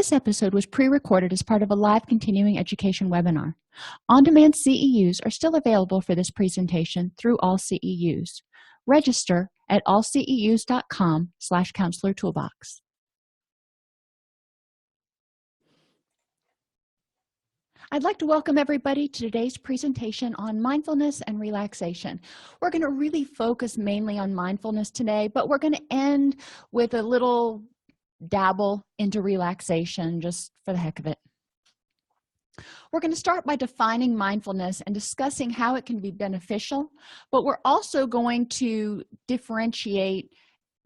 This episode was pre-recorded as part of a live continuing education webinar. On-demand CEUs are still available for this presentation through All CEUs. Register at allceus.com/counselor toolbox. I'd like to welcome everybody to today's presentation on mindfulness and relaxation. We're going to really focus mainly on mindfulness today, but we're going to end with a little dabble into relaxation just for the heck of it. We're going to start by defining mindfulness and discussing how it can be beneficial, but we're also going to differentiate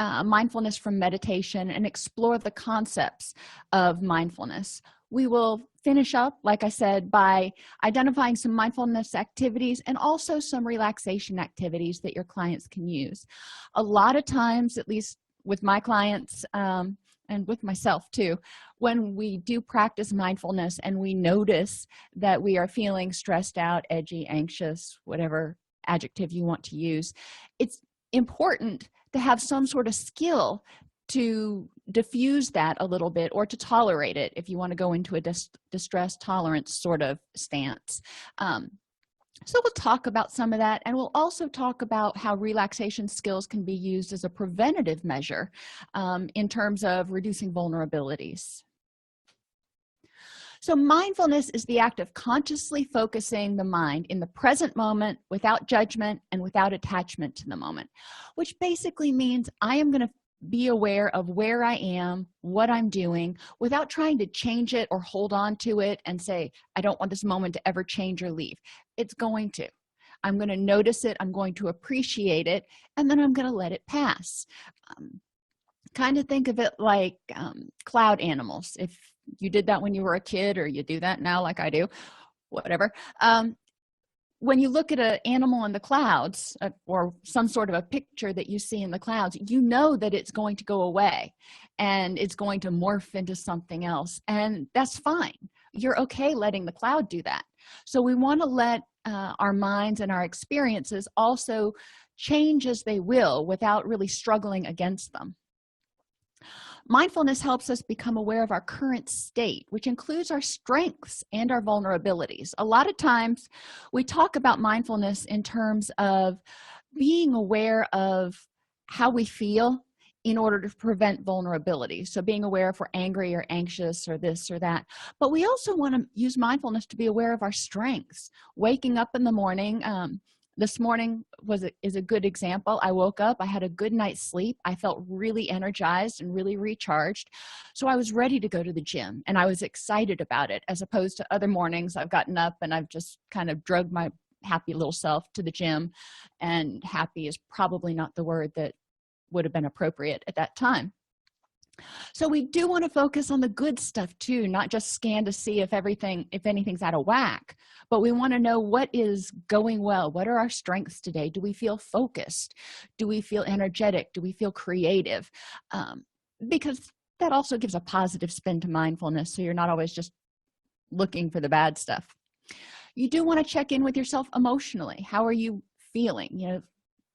mindfulness from meditation and explore the concepts of mindfulness. We will finish up, like I said, by identifying some mindfulness activities and also some relaxation activities that your clients can use. A lot of times, at least with my clients, and with myself too, when we do practice mindfulness and we notice that we are feeling stressed out, edgy, anxious, whatever adjective you want to use, it's important to have some sort of skill to diffuse that a little bit or to tolerate it if you want to go into a distress tolerance sort of stance. So we'll talk about some of that, and we'll also talk about how relaxation skills can be used as a preventative measure in terms of reducing vulnerabilities. So mindfulness is the act of consciously focusing the mind in the present moment without judgment and without attachment to the moment, which basically means I am going to be aware of where I am, what I'm doing, without trying to change it or hold on to it and say, I don't want this moment to ever change or leave. It's going to. I'm going to notice it, I'm going to appreciate it, and then I'm going to let it pass. Kind of think of it like cloud animals. If you did that when you were a kid, or you do that now like I do, whatever. When you look at an animal in the clouds or some sort of a picture that you see in the clouds, you know that it's going to go away and it's going to morph into something else, and that's fine. You're okay letting the cloud do that. So we want to let our minds and our experiences also change as they will without really struggling against them. Mindfulness helps us become aware of our current state, which includes our strengths and our vulnerabilities. A lot of times we talk about mindfulness in terms of being aware of how we feel in order to prevent vulnerability. So being aware if we're angry or anxious or this or that. But we also want to use mindfulness to be aware of our strengths. Waking up in the morning, this morning is a good example. I woke up, I had a good night's sleep. I felt really energized and really recharged. So I was ready to go to the gym, and I was excited about it, as opposed to other mornings I've gotten up and I've just kind of drugged my happy little self to the gym. And happy is probably not the word that would have been appropriate at that time. So we do want to focus on the good stuff too, not just scan to see if anything's out of whack, but we want to know what is going well. What are our strengths today? Do we feel focused? Do we feel energetic? Do we feel creative? Because that also gives a positive spin to mindfulness, so you're not always just looking for the bad stuff. You do want to check in with yourself emotionally. How are you feeling?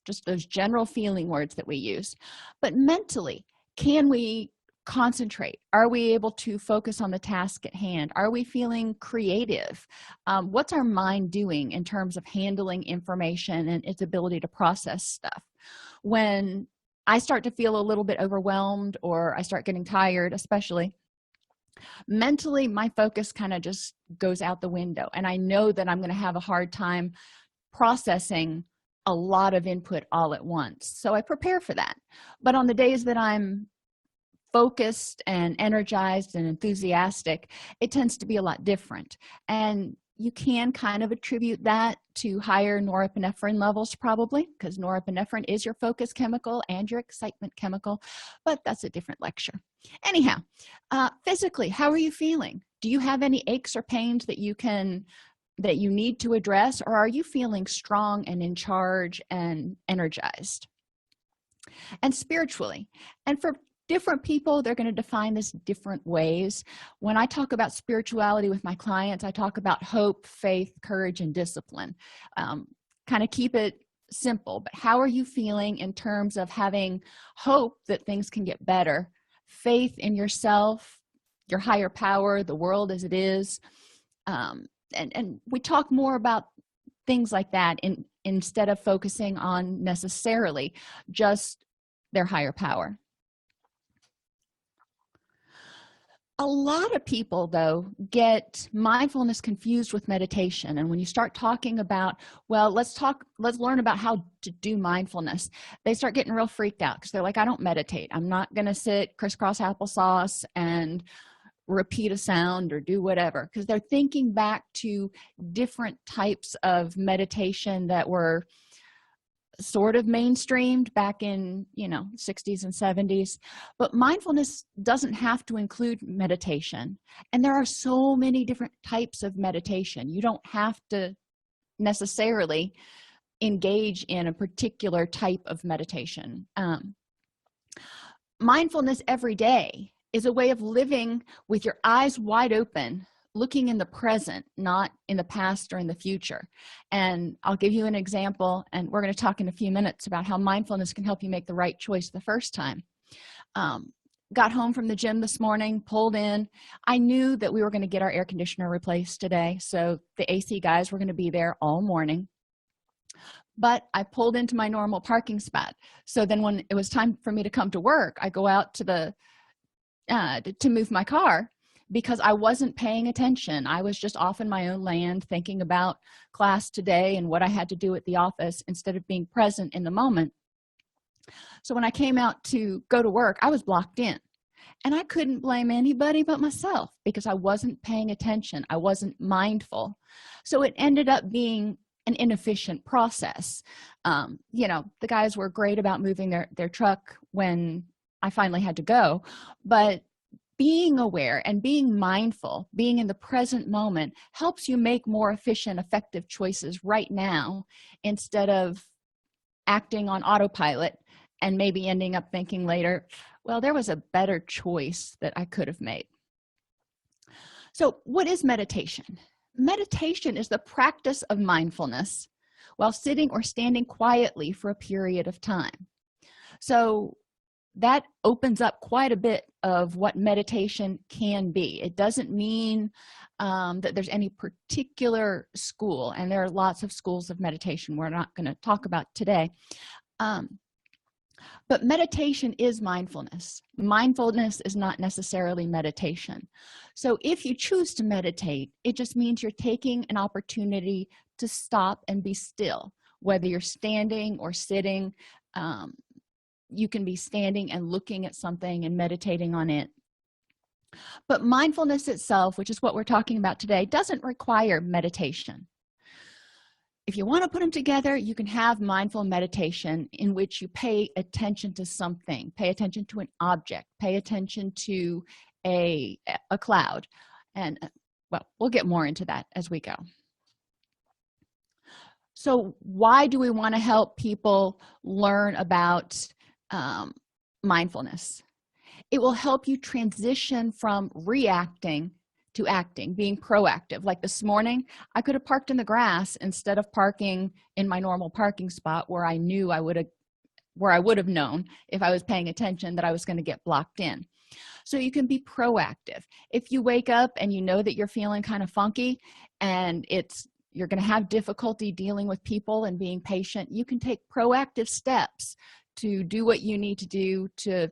Just those general feeling words that we use. But mentally, can we concentrate? Are we able to focus on the task at hand? Are we feeling creative? What's our mind doing in terms of handling information and its ability to process stuff? When I start to feel a little bit overwhelmed, or I start getting tired, especially mentally, my focus kind of just goes out the window, and I know that I'm going to have a hard time processing a lot of input all at once. So I prepare for that. But on the days that I'm focused and energized and enthusiastic, it tends to be a lot different. And you can kind of attribute that to higher norepinephrine levels, probably, because norepinephrine is your focus chemical and your excitement chemical, but that's a different lecture. Anyhow, physically, how are you feeling? Do you have any aches or pains that you need to address, or are you feeling strong and in charge and energized? And spiritually, and for different people, they're going to define this different ways. When I talk about spirituality with my clients, I talk about hope, faith, courage, and discipline. Kind of keep it simple, but how are you feeling in terms of having hope that things can get better, faith in yourself, your higher power, the world as it is. And we talk more about things like that instead of focusing on necessarily just their higher power. A lot of people, though, get mindfulness confused with meditation. And when you start talking about, well, let's learn about how to do mindfulness, they start getting real freaked out because they're like, I don't meditate. I'm not going to sit crisscross applesauce and repeat a sound or do whatever, because they're thinking back to different types of meditation that were sort of mainstreamed back in 60s and 70s. But mindfulness doesn't have to include meditation, and there are so many different types of meditation. You don't have to necessarily engage in a particular type of meditation. Mindfulness every day is a way of living with your eyes wide open, looking in the present, not in the past or in the future. And I'll give you an example, and we're going to talk in a few minutes about how mindfulness can help you make the right choice the first time. Got home from the gym this morning, pulled in. I knew that we were going to get our air conditioner replaced today, so the AC guys were going to be there all morning. But I pulled into my normal parking spot. So then when it was time for me to come to work, I go out to move my car, because I wasn't paying attention. I was just off in my own land thinking about class today and what I had to do at the office instead of being present in the moment. So when I came out to go to work, I was blocked in, and I couldn't blame anybody but myself because I wasn't paying attention. I wasn't mindful. So it ended up being an inefficient process. The guys were great about moving their truck when I finally had to go, but being aware and being mindful, being in the present moment, helps you make more efficient, effective choices right now instead of acting on autopilot and maybe ending up thinking later, well, there was a better choice that I could have made. So what is meditation? Meditation is the practice of mindfulness while sitting or standing quietly for a period of time. So that opens up quite a bit of what meditation can be. It doesn't mean that there's any particular school, and there are lots of schools of meditation we're not going to talk about today. But meditation is mindfulness. Mindfulness is not necessarily meditation. So if you choose to meditate, it just means you're taking an opportunity to stop and be still, whether you're standing or sitting. You can be standing and looking at something and meditating on it. But mindfulness itself, which is what we're talking about today, doesn't require meditation. If you want to put them together, you can have mindful meditation in which you pay attention to something, pay attention to an object, pay attention to a cloud. And, well, we'll get more into that as we go. So why do we want to help people learn about mindfulness? It will help you transition from reacting to acting, being proactive. Like this morning, I could have parked in the grass instead of parking in my normal parking spot where I knew I would have known if I was paying attention that I was going to get blocked in. So you can be proactive. If you wake up and you know that you're feeling kind of funky and you're going to have difficulty dealing with people and being patient, you can take proactive steps to do what you need to do to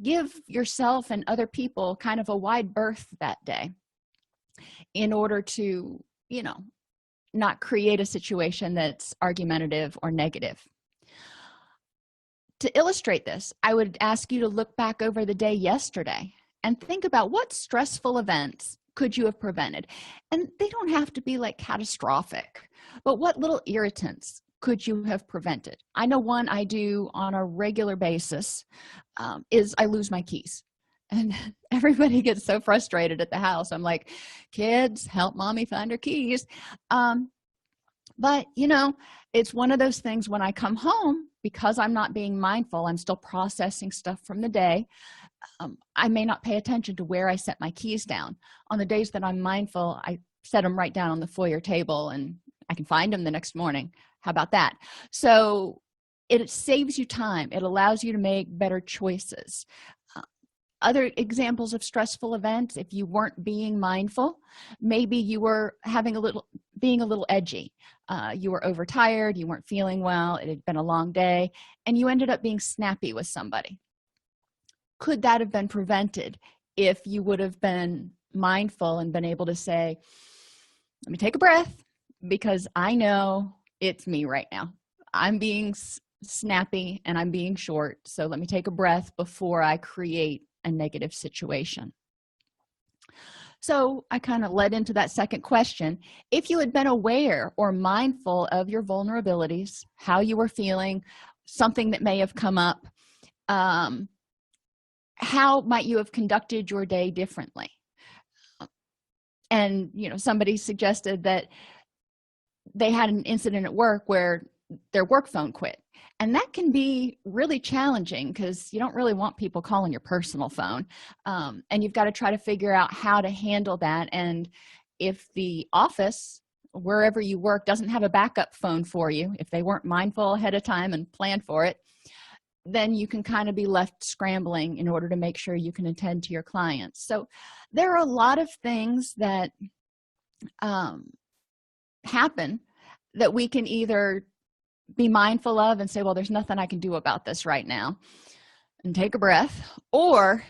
give yourself and other people kind of a wide berth that day in order to, not create a situation that's argumentative or negative. To illustrate this, I would ask you to look back over the day yesterday and think about what stressful events could you have prevented. And they don't have to be like catastrophic, but what little irritants could you have prevented? I know one I do on a regular basis is I lose my keys. And everybody gets so frustrated at the house. I'm like, kids, help mommy find her keys. But, it's one of those things when I come home, because I'm not being mindful, I'm still processing stuff from the day. I may not pay attention to where I set my keys down. On the days that I'm mindful, I set them right down on the foyer table and I can find them the next morning. How about that? So it saves you time. It allows you to make better choices. other examples of stressful events, if you weren't being mindful, maybe you were being a little edgy. You were overtired, you weren't feeling well, it had been a long day, and you ended up being snappy with somebody. Could that have been prevented if you would have been mindful and been able to say, let me take a breath, because I know it's me right now. I'm being snappy and I'm being short, so let me take a breath before I create a negative situation. So I kind of led into that second question. If you had been aware or mindful of your vulnerabilities, how you were feeling, something that may have come up, how might you have conducted your day differently? And somebody suggested that they had an incident at work where their work phone quit, and that can be really challenging because you don't really want people calling your personal phone, and you've got to try to figure out how to handle that. And if the office, wherever you work, doesn't have a backup phone for you, if they weren't mindful ahead of time and planned for it, then you can kind of be left scrambling in order to make sure you can attend to your clients. So there are a lot of things that happen that we can either be mindful of and say, well, there's nothing I can do about this right now, and take a breath, or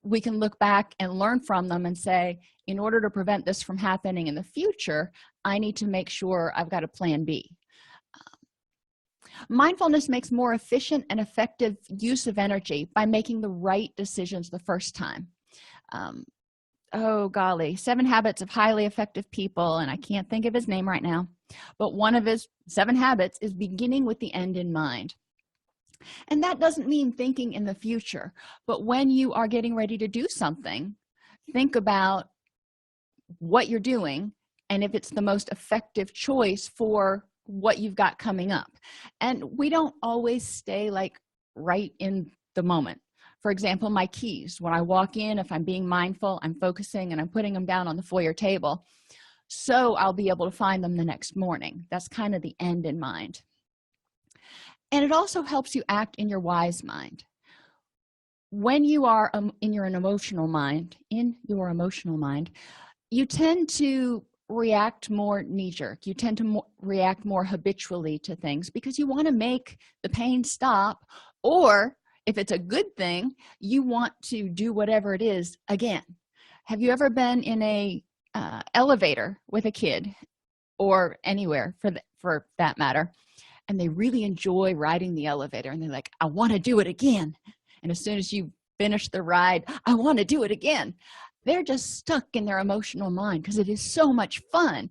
we can look back and learn from them and say, in order to prevent this from happening in the future, I need to make sure I've got a plan B. Mindfulness makes more efficient and effective use of energy by making the right decisions the first time. Oh golly, 7 Habits of Highly Effective People, and I can't think of his name right now, but one of his 7 habits is beginning with the end in mind. And that doesn't mean thinking in the future, but when you are getting ready to do something, think about what you're doing and if it's the most effective choice for what you've got coming up. And we don't always stay like right in the moment. For example, my keys, when I walk in, if I'm being mindful, I'm focusing and I'm putting them down on the foyer table, so I'll be able to find them the next morning. That's kind of the end in mind. And it also helps you act in your wise mind. When you are in your emotional mind, you tend to react more knee-jerk. You tend to react more habitually to things because you want to make the pain stop, or if it's a good thing, you want to do whatever it is again. Have you ever been in a elevator with a kid, or anywhere for that matter, and they really enjoy riding the elevator and they're like, I want to do it again, and as soon as you finish the ride, I want to do it again? They're just stuck in their emotional mind because it is so much fun.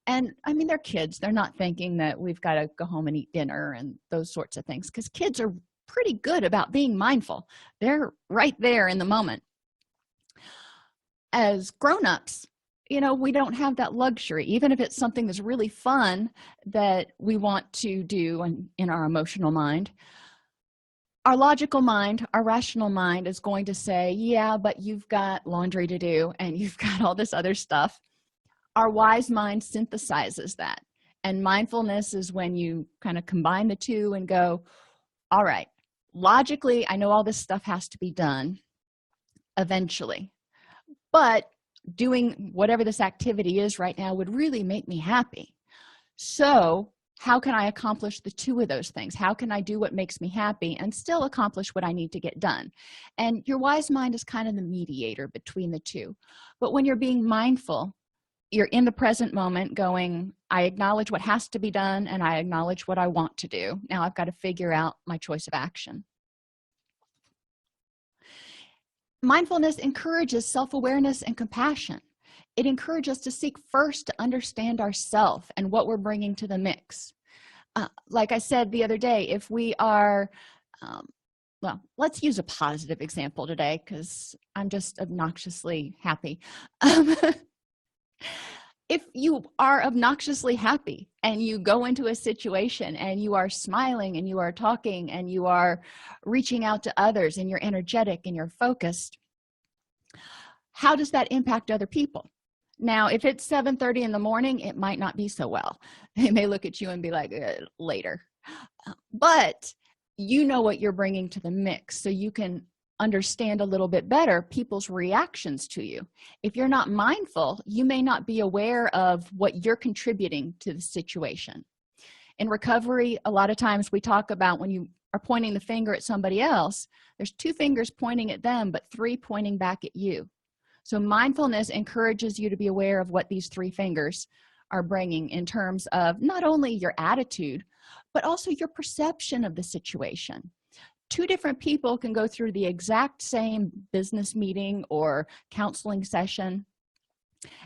And I mean, they're kids, they're not thinking that we've got to go home and eat dinner and those sorts of things, because kids are pretty good about being mindful. They're right there in the moment. As grown-ups, we don't have that luxury. Even if it's something that's really fun that we want to do in our emotional mind, our logical mind, our rational mind is going to say, yeah, but you've got laundry to do and you've got all this other stuff. Our wise mind synthesizes that. And mindfulness is when you kind of combine the two and go, all right, logically, I know all this stuff has to be done eventually, but doing whatever this activity is right now would really make me happy. So how can I accomplish the two of those things? How can I do what makes me happy and still accomplish what I need to get done? And your wise mind is kind of the mediator between the two. But when you're being mindful, you're in the present moment going, I acknowledge what has to be done and I acknowledge what I want to do. Now I've got to figure out my choice of action. Mindfulness encourages self-awareness and compassion. It encourages us to seek first to understand ourselves and what we're bringing to the mix. Like I said the other day, if we are, well, let's use a positive example today because I'm just obnoxiously happy. If you are obnoxiously happy and you go into a situation and you are smiling and you are talking and you are reaching out to others and you're energetic and you're focused, how does that impact other people? Now, if it's 7:30 in the morning, it might not be so well. They may look at you and be like, later. But you know what you're bringing to the mix, so you can understand a little bit better people's reactions to you. If you're not mindful, you may not be aware of what you're contributing to the situation. In recovery, a lot of times we talk about when you are pointing the finger at somebody else, there's 2 fingers pointing at them but 3 pointing back at you. So mindfulness encourages you to be aware of what these 3 fingers are bringing in terms of not only your attitude but also your perception of the situation. 2 different people can go through the exact same business meeting or counseling session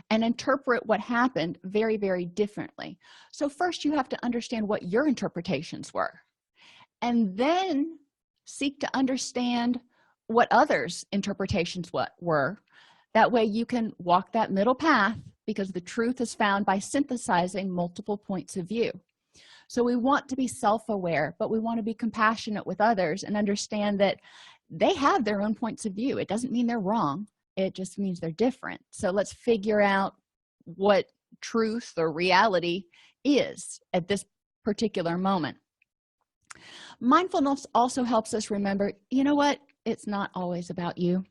and interpret what happened very, very differently. So first you have to understand what your interpretations were, and then seek to understand what others' interpretations were. That way you can walk that middle path, because the truth is found by synthesizing multiple points of view. So we want to be self-aware, but we want to be compassionate with others and understand that they have their own points of view. It doesn't mean they're wrong. It just means they're different. So let's figure out what truth or reality is at this particular moment. Mindfulness also helps us remember, you know what? It's not always about you.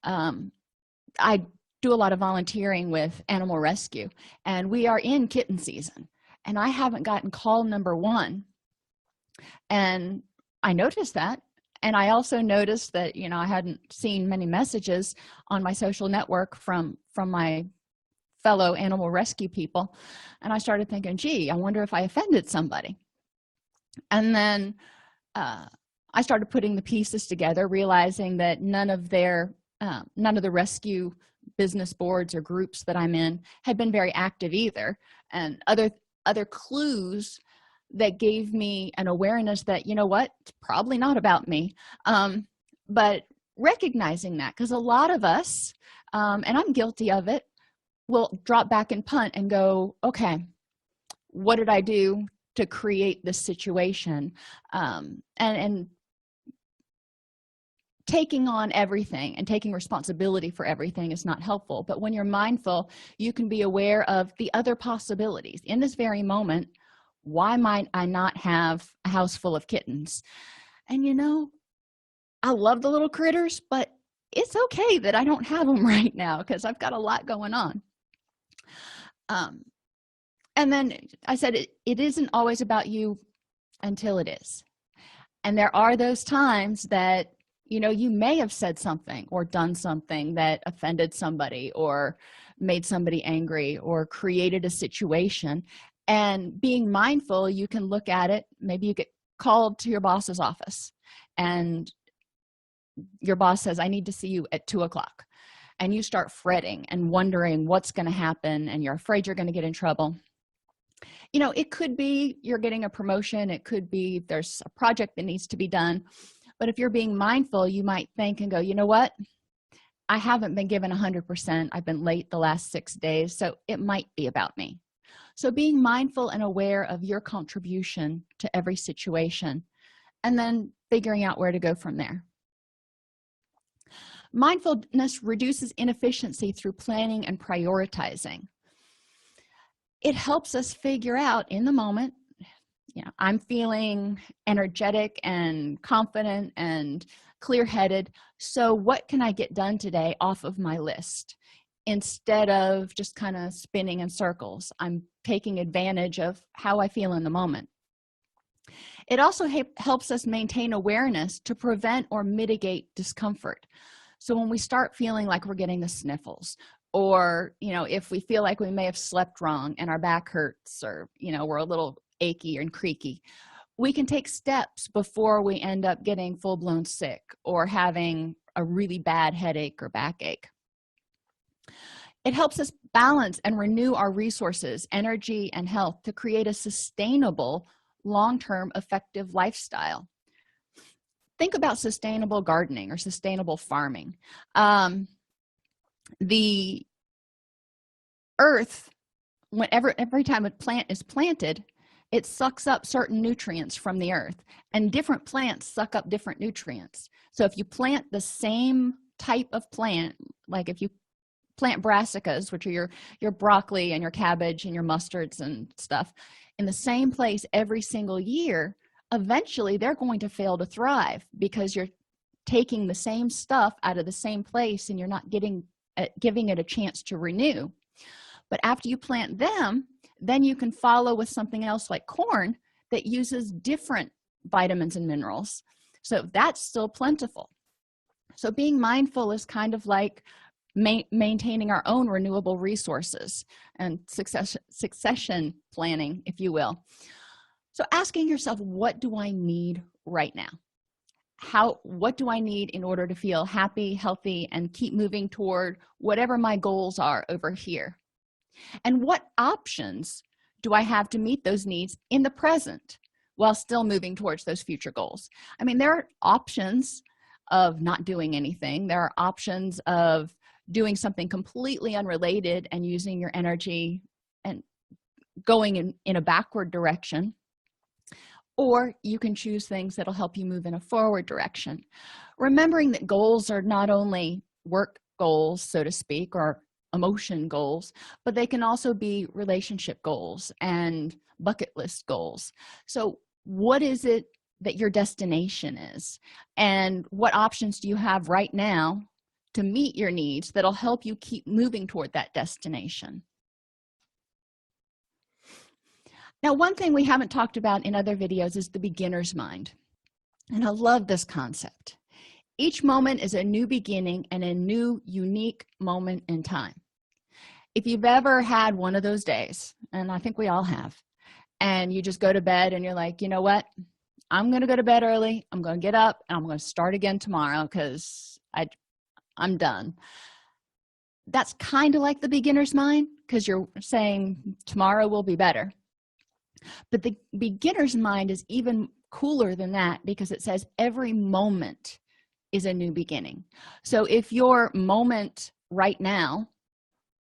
I do a lot of volunteering with animal rescue, and we are in kitten season, and I haven't gotten call number 1. And I noticed that. And I also noticed that, I hadn't seen many messages on my social network from my fellow animal rescue people. And I started thinking, gee, I wonder if I offended somebody. And then I started putting the pieces together, realizing that none of the rescue business boards or groups that I'm in had been very active either. And other clues that gave me an awareness that, you know what, it's probably not about me. But recognizing that, because a lot of us, and I'm guilty of it, will drop back and punt and go, okay, what did I do to create this situation? And taking on everything and taking responsibility for everything is not helpful. But when you're mindful, you can be aware of the other possibilities. In this very moment, why might I not have a house full of kittens? And I love the little critters, but it's okay that I don't have them right now because I've got a lot going on. And then I said it isn't always about you until it is. And there are those times that you may have said something or done something that offended somebody or made somebody angry or created a situation. And being mindful, you can look at it. Maybe you get called to your boss's office and your boss says, I need to see you at 2:00. And you start fretting and wondering what's going to happen, and you're afraid you're going to get in trouble. It could be you're getting a promotion. It could be there's a project that needs to be done. But if you're being mindful, you might think and go, you know what? I haven't been given 100%. I've been late the last 6 days, so it might be about me. So being mindful and aware of your contribution to every situation, and then figuring out where to go from there. Mindfulness reduces inefficiency through planning and prioritizing. It helps us figure out in the moment, I'm feeling energetic and confident and clear-headed, so what can I get done today off of my list? Instead of just kind of spinning in circles, I'm taking advantage of how I feel in the moment. It also helps us maintain awareness to prevent or mitigate discomfort. So when we start feeling like we're getting the sniffles, or if we feel like we may have slept wrong and our back hurts, or we're a little achy and creaky, we can take steps before we end up getting full-blown sick or having a really bad headache or backache. It helps us balance and renew our resources, energy, and health to create a sustainable, long-term, effective lifestyle. Think about sustainable gardening or sustainable farming. The earth, every time a plant is planted, it sucks up certain nutrients from the earth, and different plants suck up different nutrients. So if you plant the same type of plant, like if you plant brassicas, which are your broccoli and your cabbage and your mustards and stuff, in the same place every single year, eventually they're going to fail to thrive because you're taking the same stuff out of the same place and you're not giving it a chance to renew. But after you plant them, then you can follow with something else like corn that uses different vitamins and minerals, so that's still plentiful. So being mindful is kind of like maintaining our own renewable resources and succession planning, if you will. So asking yourself, what do I need right now? What do I need in order to feel happy, healthy, and keep moving toward whatever my goals are over here? And what options do I have to meet those needs in the present while still moving towards those future goals? I mean, there are options of not doing anything. There are options of doing something completely unrelated and using your energy and going in a backward direction. Or you can choose things that'll help you move in a forward direction. Remembering that goals are not only work goals, so to speak, or emotion goals, but they can also be relationship goals and bucket list goals. So what is it that your destination is? And what options do you have right now to meet your needs that'll help you keep moving toward that destination? Now, one thing we haven't talked about in other videos is the beginner's mind. And I love this concept. Each moment is a new beginning and a new, unique moment in time. If you've ever had one of those days, and I think we all have, and you just go to bed and you're like, you know what? I'm going to go to bed early. I'm going to get up and I'm going to start again tomorrow because I'm done. That's kind of like the beginner's mind, because you're saying tomorrow will be better. But the beginner's mind is even cooler than that, because it says every moment is a new beginning. So if your moment right now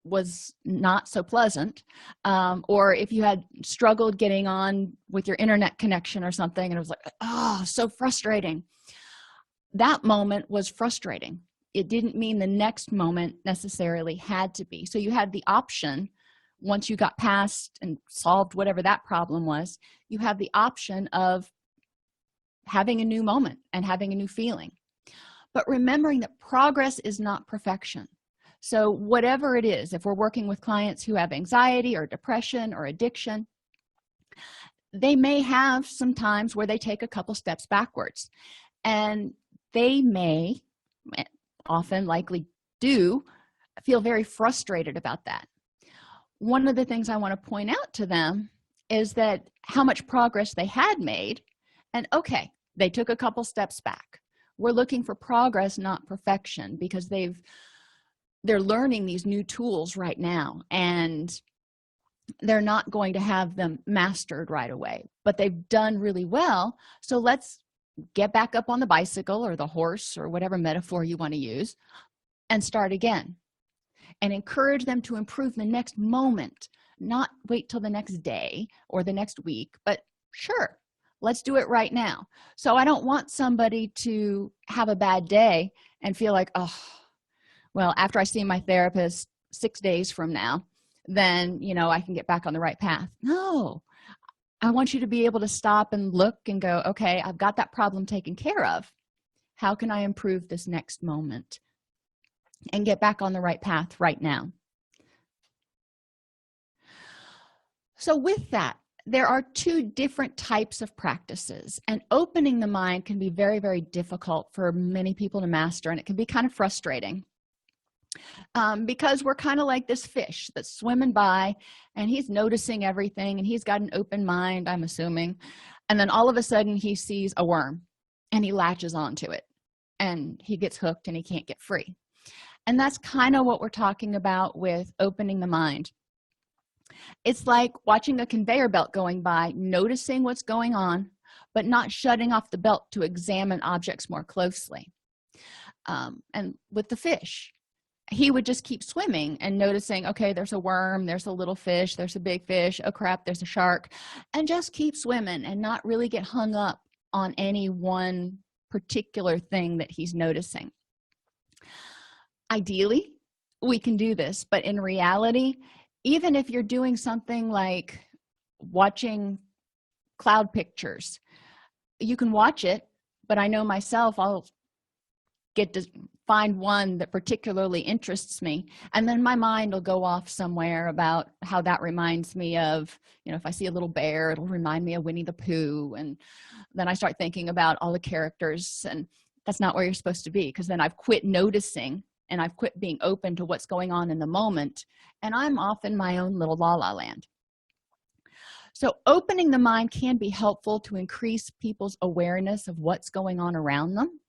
was not so pleasant, or if you had struggled getting on with your internet connection or something and it was like, oh, so frustrating, that moment was frustrating. It didn't mean the next moment necessarily had to be. So you had the option. Once you got past and solved whatever that problem was, you have the option of having a new moment and having a new feeling. But remembering that progress is not perfection. So whatever it is, if we're working with clients who have anxiety or depression or addiction, they may have some times where they take a couple steps backwards, and they may, often likely do, feel very frustrated about that. One of the things I want to point out to them is that how much progress they had made, and okay, they took a couple steps back. We're looking for progress, not perfection, because they're learning these new tools right now, and they're not going to have them mastered right away, but they've done really well. So let's get back up on the bicycle or the horse or whatever metaphor you want to use and start again, and encourage them to improve the next moment, not wait till the next day or the next week, but sure, let's do it right now. So I don't want somebody to have a bad day and feel like, oh, well, after I see my therapist 6 days from now, then, I can get back on the right path. No, I want you to be able to stop and look and go, okay, I've got that problem taken care of. How can I improve this next moment and get back on the right path right now? So with that, there are two different types of practices, and opening the mind can be very, very difficult for many people to master, and it can be kind of frustrating. Because we're kind of like this fish that's swimming by, and he's noticing everything, and he's got an open mind, I'm assuming, and then all of a sudden he sees a worm and he latches onto it and he gets hooked and he can't get free. And that's kind of what we're talking about with opening the mind. It's like watching a conveyor belt going by, noticing what's going on, but not shutting off the belt to examine objects more closely. And with the fish, he would just keep swimming and noticing, okay, there's a worm, there's a little fish, there's a big fish, oh crap, there's a shark, and just keep swimming and not really get hung up on any one particular thing that he's noticing. Ideally, we can do this, but in reality, even if you're doing something like watching cloud pictures, you can watch it, but I know myself, I'll get to find one that particularly interests me, and then my mind will go off somewhere about how that reminds me of, if I see a little bear, it'll remind me of Winnie the Pooh, and then I start thinking about all the characters, and that's not where you're supposed to be, because then I've quit noticing and I've quit being open to what's going on in the moment, and I'm off in my own little la land. So opening the mind can be helpful to increase people's awareness of what's going on around them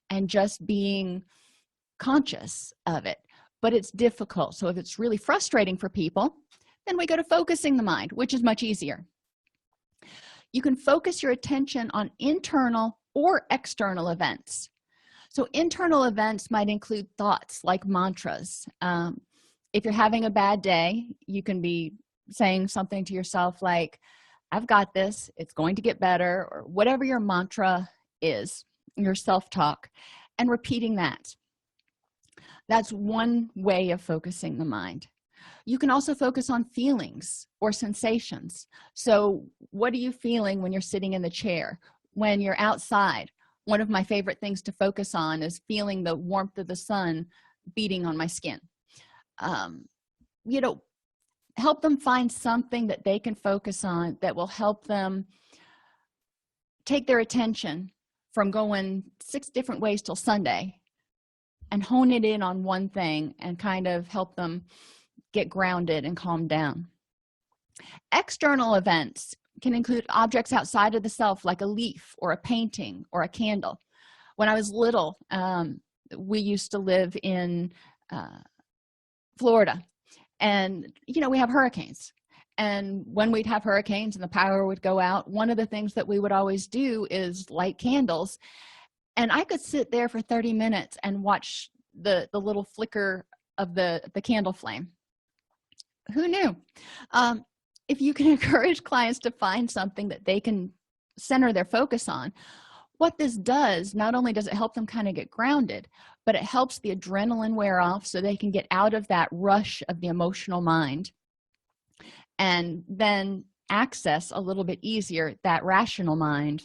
and just being conscious of it. But it's difficult. So if it's really frustrating for people, then we go to focusing the mind, which is much easier. You can focus your attention on internal or external events. So internal events might include thoughts like mantras. If you're having a bad day, you can be saying something to yourself like, I've got this, it's going to get better, or whatever your mantra is, your self-talk, and repeating that. That's one way of focusing the mind. You can also focus on feelings or sensations. So what are you feeling when you're sitting in the chair? When you're outside, one of my favorite things to focus on is feeling the warmth of the sun beating on my skin. Help them find something that they can focus on that will help them take their attention from going 6 different ways till Sunday and hone it in on one thing and kind of help them get grounded and calm down. External events can include objects outside of the self, like a leaf or a painting or a candle. When I was little, we used to live in Florida, and we have hurricanes, and when we'd have hurricanes and the power would go out, one of the things that we would always do is light candles, and I could sit there for 30 minutes and watch the little flicker of the candle flame. Who knew? If you can encourage clients to find something that they can center their focus on, what this does, not only does it help them kind of get grounded, but it helps the adrenaline wear off so they can get out of that rush of the emotional mind and then access a little bit easier that rational mind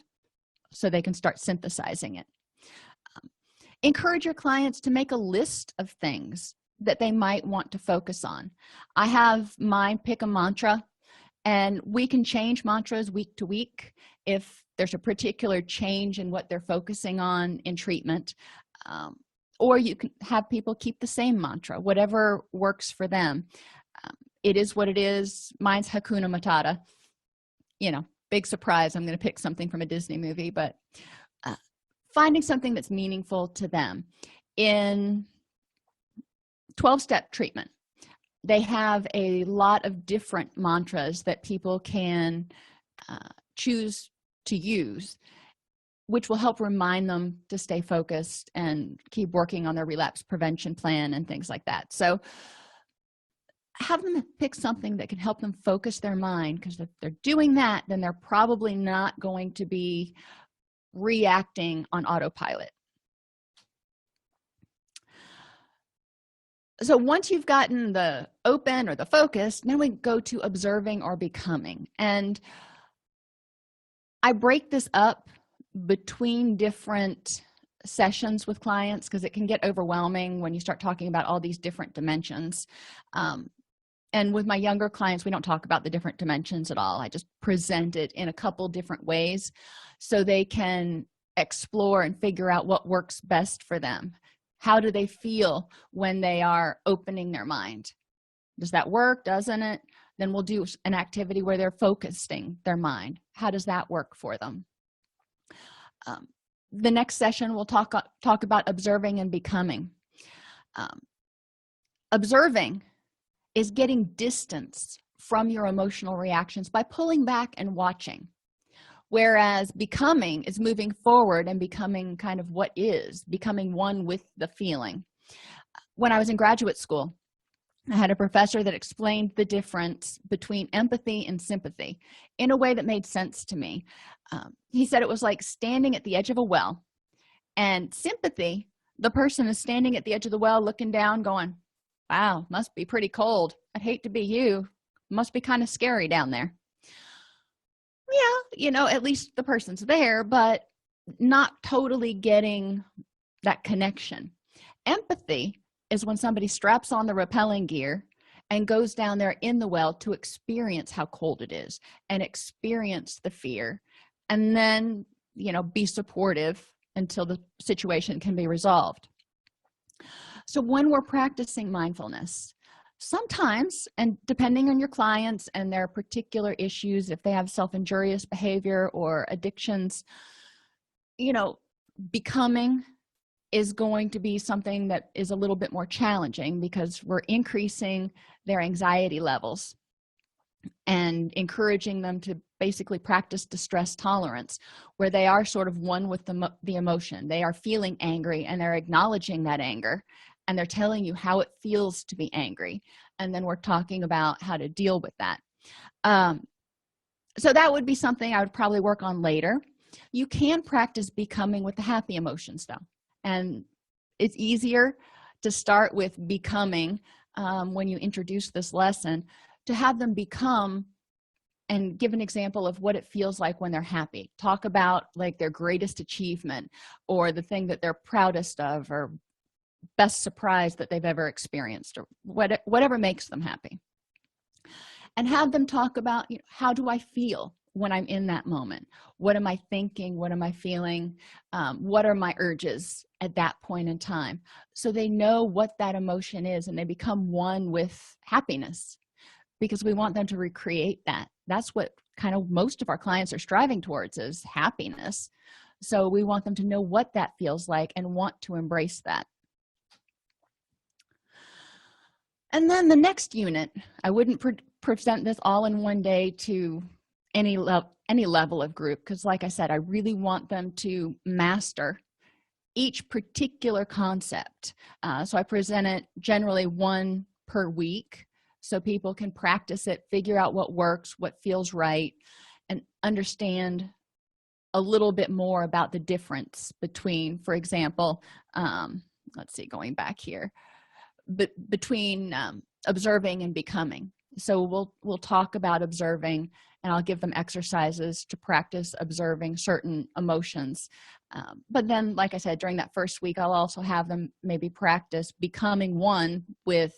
so they can start synthesizing it. Encourage your clients to make a list of things that they might want to focus on. I have mine pick a mantra, and we can change mantras week to week if there's a particular change in what they're focusing on in treatment, or you can have people keep the same mantra, whatever works for them. It is what it is. Mine's Hakuna Matata. Big surprise, I'm going to pick something from a Disney movie, but finding something that's meaningful to them. In 12-step treatment, they have a lot of different mantras that people can choose to use, which will help remind them to stay focused and keep working on their relapse prevention plan and things like that. So have them pick something that can help them focus their mind, because if they're doing that, then they're probably not going to be reacting on autopilot. So once you've gotten the open or the focus, then we go to observing or becoming. And I break this up between different sessions with clients because it can get overwhelming when you start talking about all these different dimensions. And with my younger clients, we don't talk about the different dimensions at all. I just present it in a couple different ways so they can explore and figure out what works best for them. How do they feel when they are opening their mind? Does that work? Doesn't it? Then we'll do an activity where they're focusing their mind. How does that work for them? The next session, we'll talk about observing and becoming. Observing is getting distance from your emotional reactions by pulling back and watching, whereas becoming is moving forward and becoming kind of what is, becoming one with the feeling. When I was in graduate school, I had a professor that explained the difference between empathy and sympathy in a way that made sense to me. He said it was like standing at the edge of a well, and sympathy, the person is standing at the edge of the well looking down going, wow, must be pretty cold. I'd hate to be you. Must be kind of scary down there. Yeah, at least the person's there, but not totally getting that connection. Empathy is when somebody straps on the rappelling gear and goes down there in the well to experience how cold it is and experience the fear, and then be supportive until the situation can be resolved. So when we're practicing mindfulness, sometimes, and depending on your clients and their particular issues, if they have self-injurious behavior or addictions, becoming is going to be something that is a little bit more challenging, because we're increasing their anxiety levels and encouraging them to basically practice distress tolerance, where they are sort of one with the emotion. They are feeling angry and they're acknowledging that anger, and they're telling you how it feels to be angry, and then we're talking about how to deal with that. So that would be something I would probably work on later. You can practice becoming with the happy emotions, though, and it's easier to start with becoming when you introduce this lesson, to have them become and give an example of what it feels like when they're happy. Talk about like their greatest achievement, or the thing that they're proudest of, or best surprise that they've ever experienced, or whatever makes them happy. And have them talk about, how do I feel when I'm in that moment? What am I thinking? What am I feeling? What are my urges at that point in time? So they know what that emotion is, and they become one with happiness, because we want them to recreate that. That's what kind of most of our clients are striving towards, is happiness. So we want them to know what that feels like and want to embrace that. And then the next unit, I wouldn't present this all in one day to any level of group, because like I said, I really want them to master each particular concept. So I present it generally one per week, so people can practice it, figure out what works, what feels right, and understand a little bit more about the difference between, for example, let's see, going back here, but between observing and becoming. So we'll talk about observing, and I'll give them exercises to practice observing certain emotions. But then, like I said, during that first week, I'll also have them maybe practice becoming one with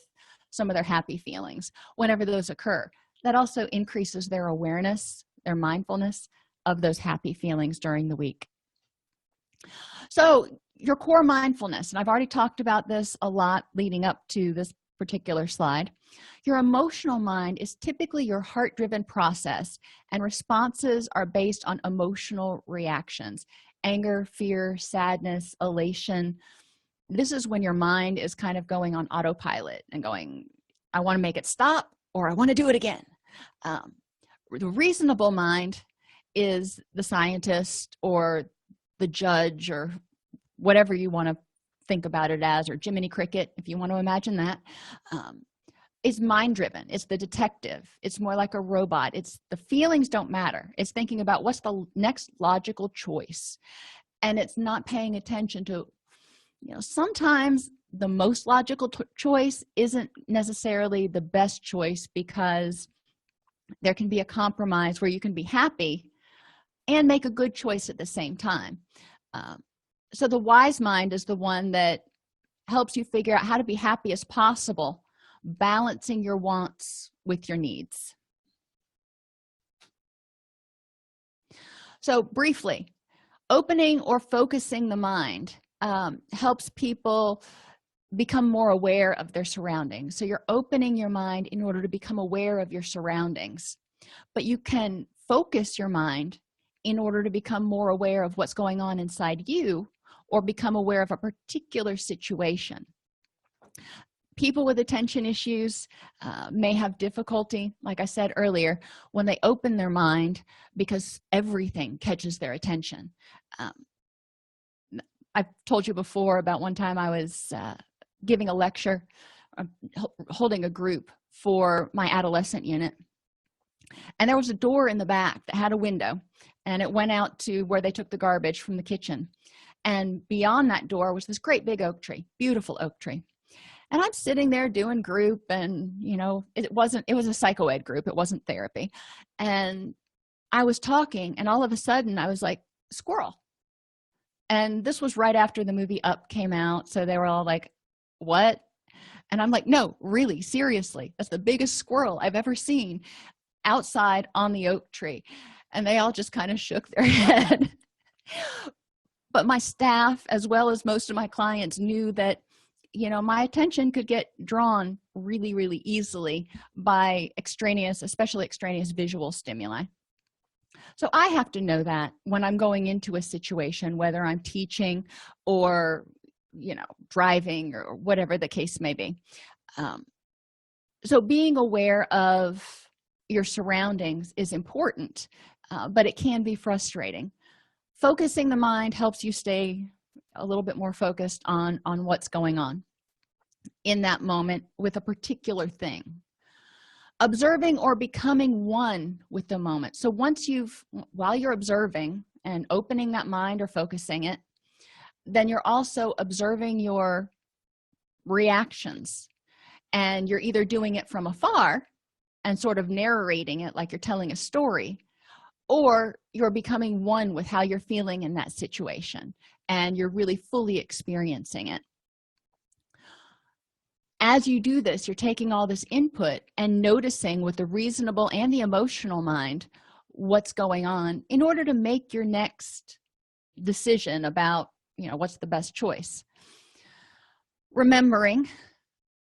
some of their happy feelings whenever those occur. That also increases their awareness, their mindfulness of those happy feelings during the week. So your core mindfulness, and I've already talked about this a lot leading up to this particular slide. Your emotional mind is typically your heart-driven process, and responses are based on emotional reactions: anger, fear, sadness, elation. This is when your mind is kind of going on autopilot and going, I want to make it stop, or I want to do it again. The reasonable mind is the scientist, or the judge, or whatever you want to think about it as, or Jiminy Cricket, if you want to imagine that. Is mind driven. It's the detective. It's more like a robot. It's the feelings don't matter. It's thinking about what's the next logical choice, and it's not paying attention to, sometimes the most logical choice isn't necessarily the best choice, because there can be a compromise where you can be happy and make a good choice at the same time. So the wise mind is the one that helps you figure out how to be happy as possible, balancing your wants with your needs. So briefly, opening or focusing the mind helps people become more aware of their surroundings. So you're opening your mind in order to become aware of your surroundings, but you can focus your mind in order to become more aware of what's going on inside you, or become aware of a particular situation. People with attention issues may have difficulty, like I said earlier, when they open their mind, because everything catches their attention. I've told you before about one time I was giving a lecture, holding a group for my adolescent unit, and there was a door in the back that had a window, and it went out to where they took the garbage from the kitchen. And beyond that door was this great big oak tree, beautiful oak tree. And I'm sitting there doing group, and it was a psychoed group, it wasn't therapy, and I was talking, and all of a sudden I was like, squirrel. And this was right after the movie Up came out, so they were all like, what? And I'm like, no, really, seriously, that's the biggest squirrel I've ever seen outside on the oak tree. And they all just kind of shook their head. But my staff, as well as most of my clients, knew that, my attention could get drawn really, really easily by extraneous, especially extraneous visual stimuli. So I have to know that when I'm going into a situation, whether I'm teaching or, driving or whatever the case may be. So being aware of your surroundings is important, but it can be frustrating. Focusing the mind helps you stay a little bit more focused on what's going on in that moment with a particular thing. Observing or becoming one with the moment. So while you're observing and opening that mind or focusing it, then you're also observing your reactions, and you're either doing it from afar and sort of narrating it like you're telling a story, or you're becoming one with how you're feeling in that situation and you're really fully experiencing it. As you do this, you're taking all this input and noticing with the reasonable and the emotional mind what's going on in order to make your next decision about, what's the best choice. Remembering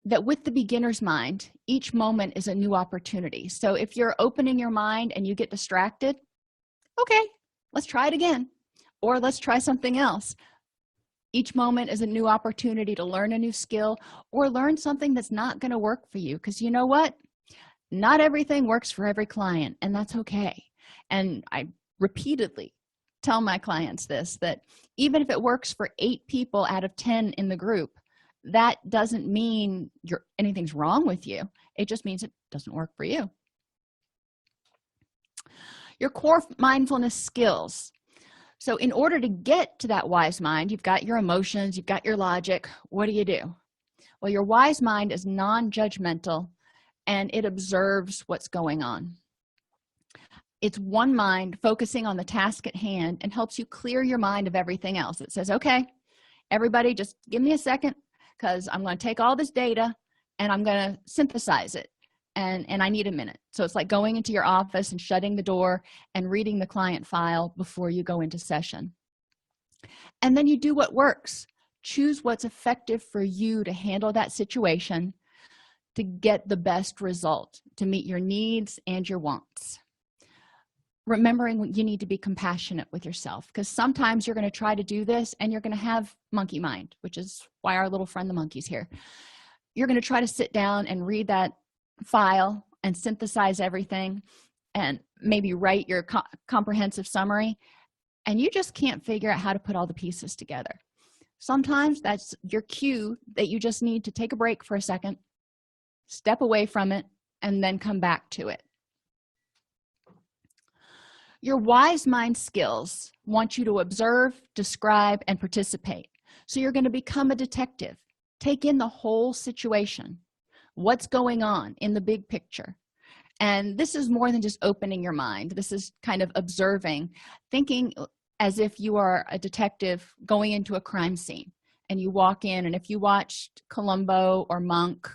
that with the beginner's mind, each moment is a new opportunity. So if you're opening your mind and you get distracted, okay, let's try it again, or let's try something else. Each moment is a new opportunity to learn a new skill or learn something that's not going to work for you, because you know what? Not everything works for every client, and that's okay. And I repeatedly tell my clients this, that even if it works for 8 people out of 10 in the group, that doesn't mean anything's wrong with you. It just means it doesn't work for you. Your core mindfulness skills. So in order to get to that wise mind, you've got your emotions, you've got your logic. What do? Well, your wise mind is non-judgmental, and it observes what's going on. It's one mind focusing on the task at hand and helps you clear your mind of everything else. It says, okay, everybody just give me a second, because I'm going to take all this data and I'm going to synthesize it. And I need a minute. So it's like going into your office and shutting the door and reading the client file before you go into session. And then you do what works. Choose what's effective for you to handle that situation, to get the best result, to meet your needs and your wants. Remembering you need to be compassionate with yourself, because sometimes you're going to try to do this and you're going to have monkey mind, which is why our little friend the monkey's here. You're going to try to sit down and read that file and synthesize everything and maybe write your comprehensive summary, and you just can't figure out how to put all the pieces together. Sometimes that's your cue that you just need to take a break for a second, step away from it, and then come back to it. Your wise mind skills want you to observe, describe, and participate. So you're going to become a detective. Take in the whole situation. What's going on in the big picture? And this is more than just opening your mind. This is kind of observing, thinking as if you are a detective going into a crime scene, and you walk in, and if you watched Columbo or Monk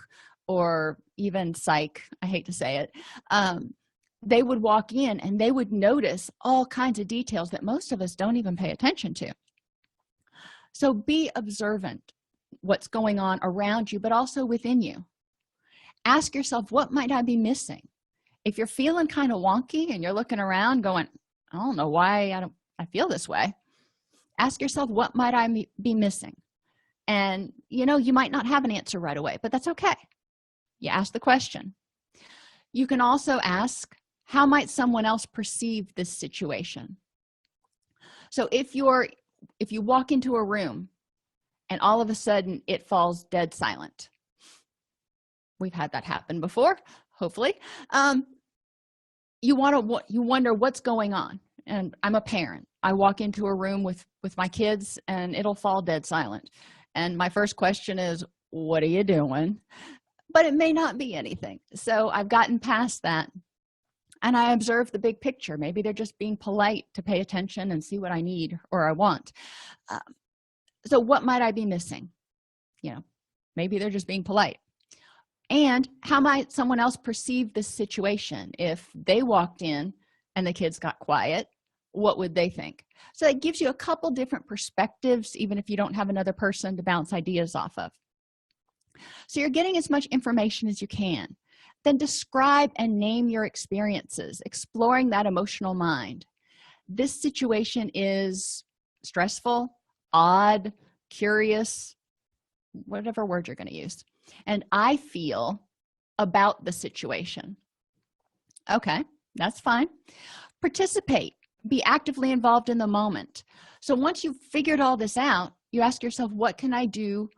or even Psych, I hate to say it, they would walk in and they would notice all kinds of details that most of us don't even pay attention to. So be observant what's going on around you, but also within you. Ask yourself, what might I be missing? If you're feeling kind of wonky and you're looking around going, I don't know why I feel this way, ask yourself, what might I be missing? And you might not have an answer right away, but that's okay. You ask the question. You can also ask, how might someone else perceive this situation? So if you walk into a room and all of a sudden it falls dead silent, we've had that happen before, hopefully. You wonder what's going on. And I'm a parent. I walk into a room with my kids and it'll fall dead silent. And my first question is, what are you doing? But it may not be anything. So I've gotten past that. and I observe the big picture. Maybe they're just being polite to pay attention and see what I need or I want. uh, so what might I be missing? Maybe they're just being polite. And how might someone else perceive this situation? If they walked in and the kids got quiet, what would they think? So it gives you a couple different perspectives, even if you don't have another person to bounce ideas off of. So you're getting as much information as you can. Then describe and name your experiences, exploring that emotional mind. This situation is stressful, odd, curious, whatever word you're going to use. And I feel about the situation. Okay, that's fine. Participate. Be actively involved in the moment. So once you've figured all this out, you ask yourself, what can I do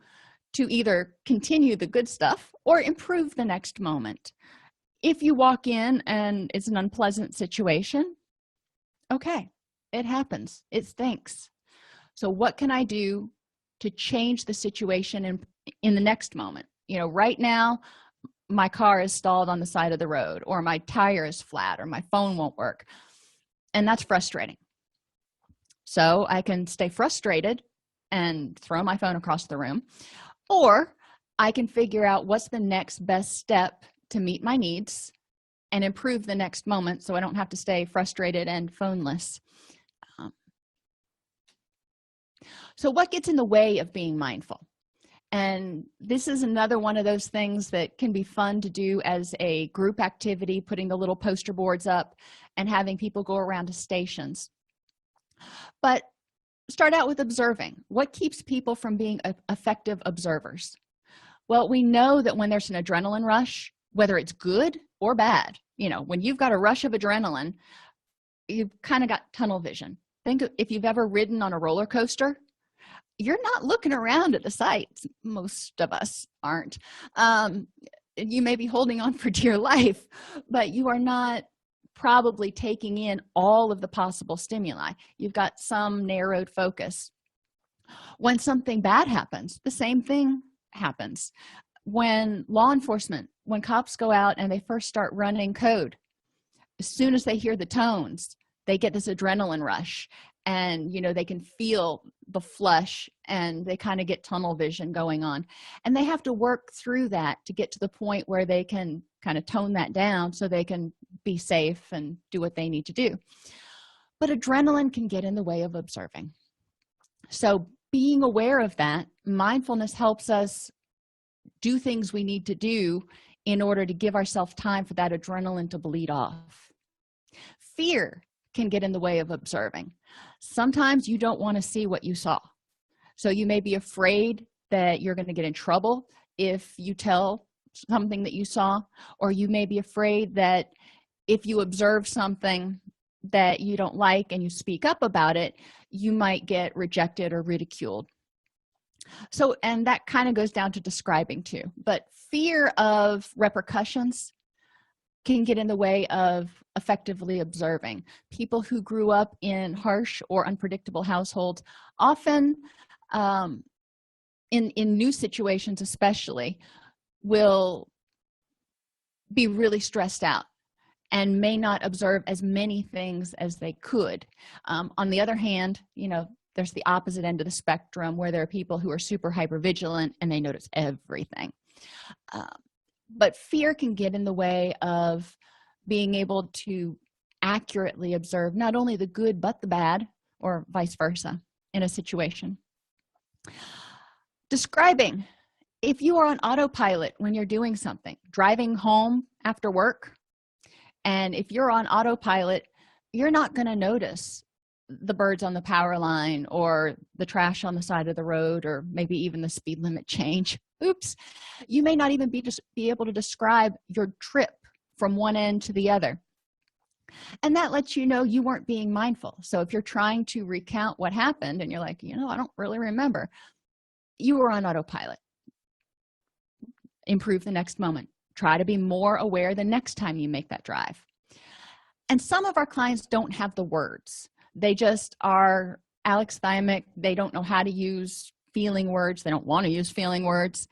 to either continue the good stuff or improve the next moment? If you walk in and it's an unpleasant situation, okay, it happens. It stinks. So what can I do to change the situation in the next moment? Right now, my car is stalled on the side of the road, or my tire is flat, or my phone won't work. And that's frustrating. So I can stay frustrated and throw my phone across the room, or I can figure out what's the next best step to meet my needs and improve the next moment so I don't have to stay frustrated and phoneless. So what gets in the way of being mindful? And this is another one of those things that can be fun to do as a group activity, putting the little poster boards up and having people go around to stations. But start out with observing. What keeps people from being effective observers? Well, we know that when there's an adrenaline rush, whether it's good or bad, when you've got a rush of adrenaline, you've kind of got tunnel vision. Think if you've ever ridden on a roller coaster, you're not looking around at the sights. Most of us aren't. You may be holding on for dear life, but you are not probably taking in all of the possible stimuli. You've got some narrowed focus. When something bad happens, the same thing happens. When cops go out and they first start running code, as soon as they hear the tones, they get this adrenaline rush, and they can feel the flush, and they kind of get tunnel vision going on, and they have to work through that to get to the point where they can kind of tone that down so they can be safe and do what they need to do. But adrenaline can get in the way of observing. So being aware of that, mindfulness helps us do things we need to do in order to give ourselves time for that adrenaline to bleed off. Fear can get in the way of observing. Sometimes you don't want to see what you saw. So you may be afraid that you're going to get in trouble if you tell something that you saw, or you may be afraid that if you observe something that you don't like and you speak up about it, you might get rejected or ridiculed. So, and that kind of goes down to describing too. But fear of repercussions can get in the way of effectively observing. People who grew up in harsh or unpredictable households often, in new situations especially, will be really stressed out and may not observe as many things as they could. On the other hand, there's the opposite end of the spectrum where there are people who are super hypervigilant and they notice everything. But fear can get in the way of being able to accurately observe not only the good but the bad, or vice versa, in a situation. Describing. If you are on autopilot when you're doing something, driving home after work, and if you're on autopilot, you're not going to notice the birds on the power line or the trash on the side of the road, or maybe even the speed limit change. Oops. You may not even be able to describe your trip from one end to the other. And that lets you know you weren't being mindful. So if you're trying to recount what happened and you're like, I don't really remember, you were on autopilot. Improve the next moment. Try to be more aware the next time you make that drive. And some of our clients don't have the words. They just are alexithymic. They don't know how to use feeling words. They don't want to use feeling words.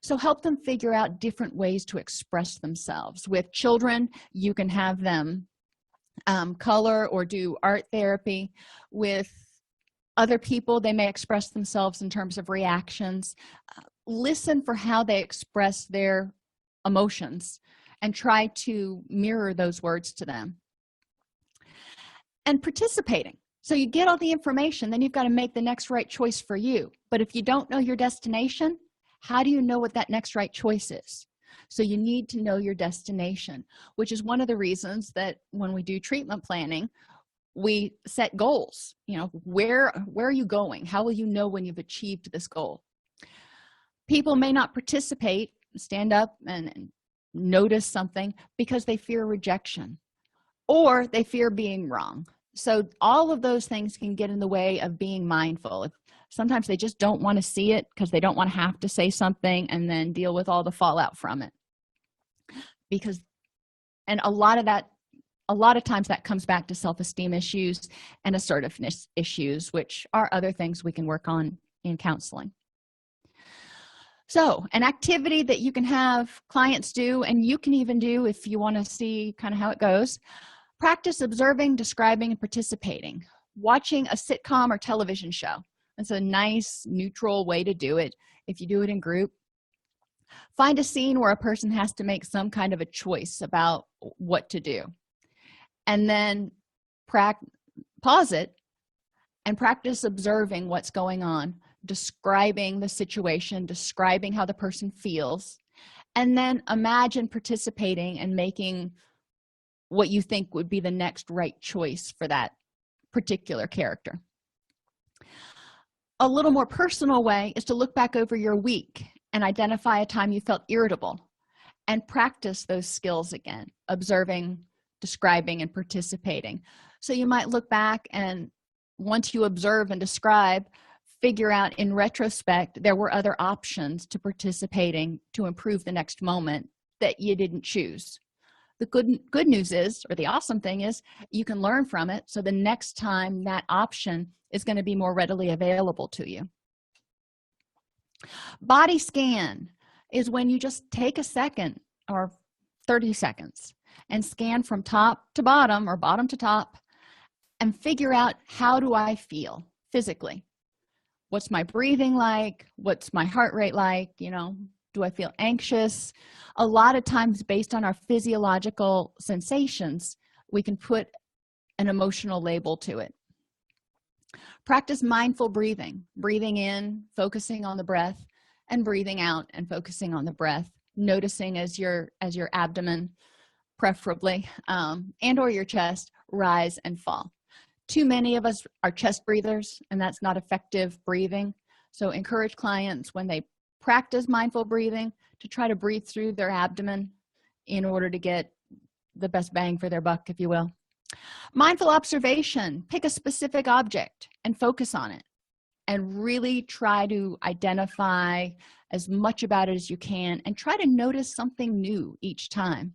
So help them figure out different ways to express themselves. With children, you can have them color or do art therapy. With other people, they may express themselves in terms of reactions. Listen for how they express their emotions and try to mirror those words to them. And participating. So you get all the information, then you've got to make the next right choice for you. But if you don't know your destination, how do you know what that next right choice is? So you need to know your destination, which is one of the reasons that when we do treatment planning, we set goals. You know, where are you going? How will you know when you've achieved this goal? People may not participate, stand up and notice something because they fear rejection or they fear being wrong. So all of those things can get in the way of being mindful. Sometimes they just don't want to see it because they don't want to have to say something and then deal with all the fallout from it. And a lot of times that comes back to self-esteem issues and assertiveness issues, which are other things we can work on in counseling. So an activity that you can have clients do, and you can even do if you want to see kind of how it goes: practice observing, describing, and participating. Watching a sitcom or television show. It's a nice, neutral way to do it. If you do it in group, find a scene where a person has to make some kind of a choice about what to do. And then pause it and practice observing what's going on, describing the situation, describing how the person feels, and then imagine participating and making what you think would be the next right choice for that particular character. A little more personal way is to look back over your week and identify a time you felt irritable and practice those skills again: observing, describing, and participating. So you might look back, and once you observe and describe, figure out in retrospect there were other options to participating to improve the next moment that you didn't choose. The good news is, or the awesome thing is, you can learn from it, so the next time that option is going to be more readily available to you. Body scan is when you just take a second or 30 seconds and scan from top to bottom or bottom to top and figure out, how do I feel physically? What's my breathing like? What's my heart rate like? You know, do I feel anxious? A lot of times, based on our physiological sensations, we can put an emotional label to it. Practice mindful breathing. Breathing in, focusing on the breath, and breathing out and focusing on the breath, noticing as your abdomen, preferably, and or your chest, rise and fall. Too many of us are chest breathers, and that's not effective breathing. So encourage clients, when they practice mindful breathing, to try to breathe through their abdomen in order to get the best bang for their buck, if you will. Mindful observation: pick a specific object and focus on it and really try to identify as much about it as you can and try to notice something new each time.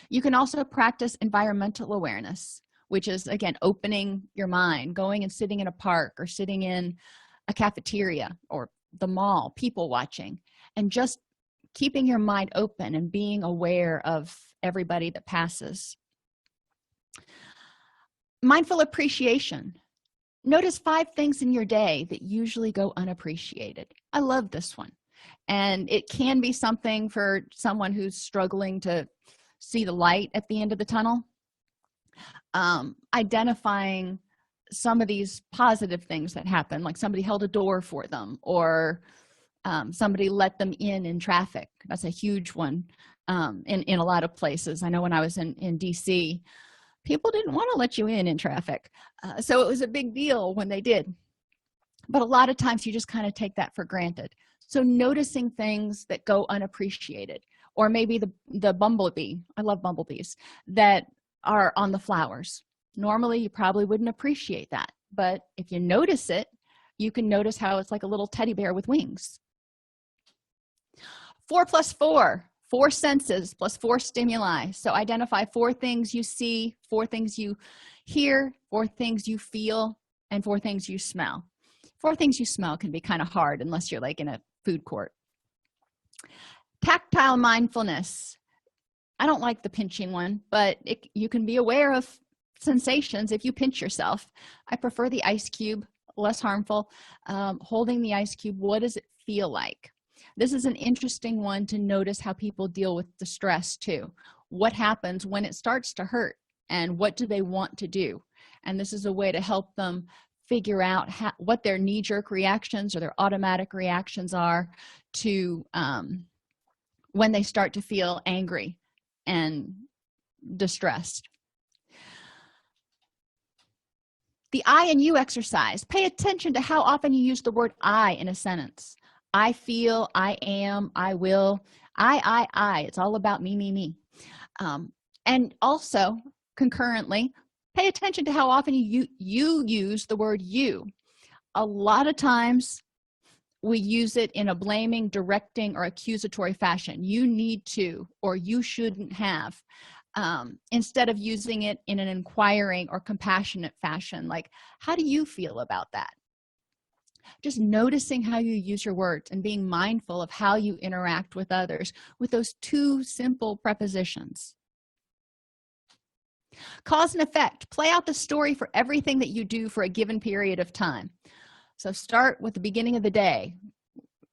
You can also practice environmental awareness, which is, again, opening your mind, going and sitting in a park or sitting in a cafeteria or the mall, people watching, and just keeping your mind open and being aware of everybody that passes. Mindful appreciation. Notice 5 things in your day that usually go unappreciated. I love this one. And it can be something for someone who's struggling to see the light at the end of the tunnel. Identifying some of these positive things that happen, like somebody held a door for them, or somebody let them in traffic. That's a huge one in a lot of places. I know when I was in DC, people didn't want to let you in traffic. So it was a big deal when they did. But a lot of times you just kind of take that for granted. So noticing things that go unappreciated, or maybe the bumblebee, I love bumblebees, that are on the flowers. Normally you probably wouldn't appreciate that, but if you notice it, you can notice how it's like a little teddy bear with wings. 4 + 4, 4 senses plus 4 stimuli. So identify 4 things you see, 4 things you hear, 4 things you feel, and 4 things you smell. 4 things you smell can be kind of hard unless you're like in a food court. Tactile mindfulness. I don't like the pinching one, but you can be aware of sensations if you pinch yourself. I prefer the ice cube, less harmful. Holding the ice cube, what does it feel like? This is an interesting one to notice how people deal with distress too. What happens when it starts to hurt, and what do they want to do? And this is a way to help them figure out what their knee-jerk reactions or their automatic reactions are to when they start to feel angry and distressed. The I and you exercise. Pay attention to how often you use the word I in a sentence. I feel, I am, I will, I. It's all about me, me, me. And also, concurrently, pay attention to how often you use the word you. A lot of times, we use it in a blaming, directing, or accusatory fashion. You need to, or you shouldn't have, instead of using it in an inquiring or compassionate fashion. Like, how do you feel about that? Just noticing how you use your words and being mindful of how you interact with others with those two simple prepositions. Cause and effect. Play out the story for everything that you do for a given period of time. So start with the beginning of the day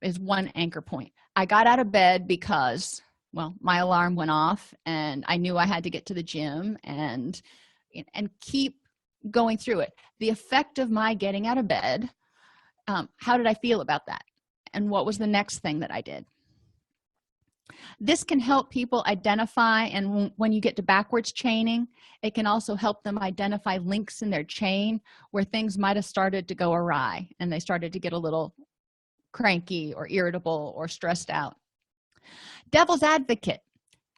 is one anchor point. I got out of bed because, well, my alarm went off and I knew I had to get to the gym, and keep going through it. The effect of my getting out of bed, how did I feel about that? And what was the next thing that I did? This can help people identify, and when you get to backwards chaining, it can also help them identify links in their chain where things might have started to go awry and they started to get a little cranky or irritable or stressed out. Devil's advocate.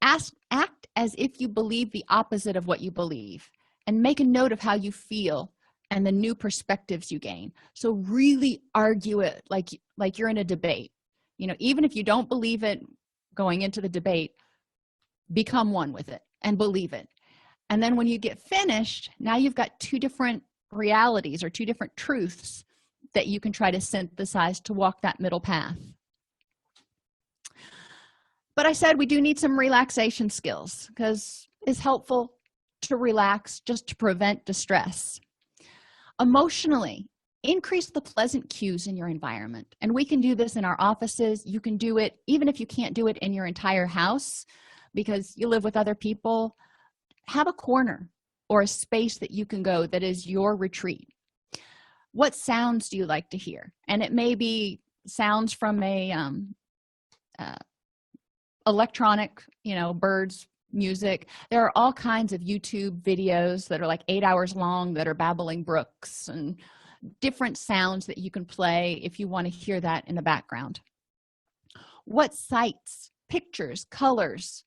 Act as if you believe the opposite of what you believe, and make a note of how you feel and the new perspectives you gain. So really argue it like you're in a debate. Even if you don't believe it going into the debate, become one with it and believe it. And then when you get finished, now you've got two different realities or two different truths that you can try to synthesize to walk that middle path. But I said we do need some relaxation skills, because it's helpful to relax just to prevent distress. Emotionally, increase the pleasant cues in your environment. And we can do this in our offices. You can do it even if you can't do it in your entire house because you live with other people. Have a corner or a space that you can go that is your retreat. What sounds do you like to hear? And it may be sounds from a electronic, birds, music. There are all kinds of YouTube videos that are like 8 hours long that are babbling brooks and different sounds that you can play if you want to hear that in the background. What sights, pictures, colors,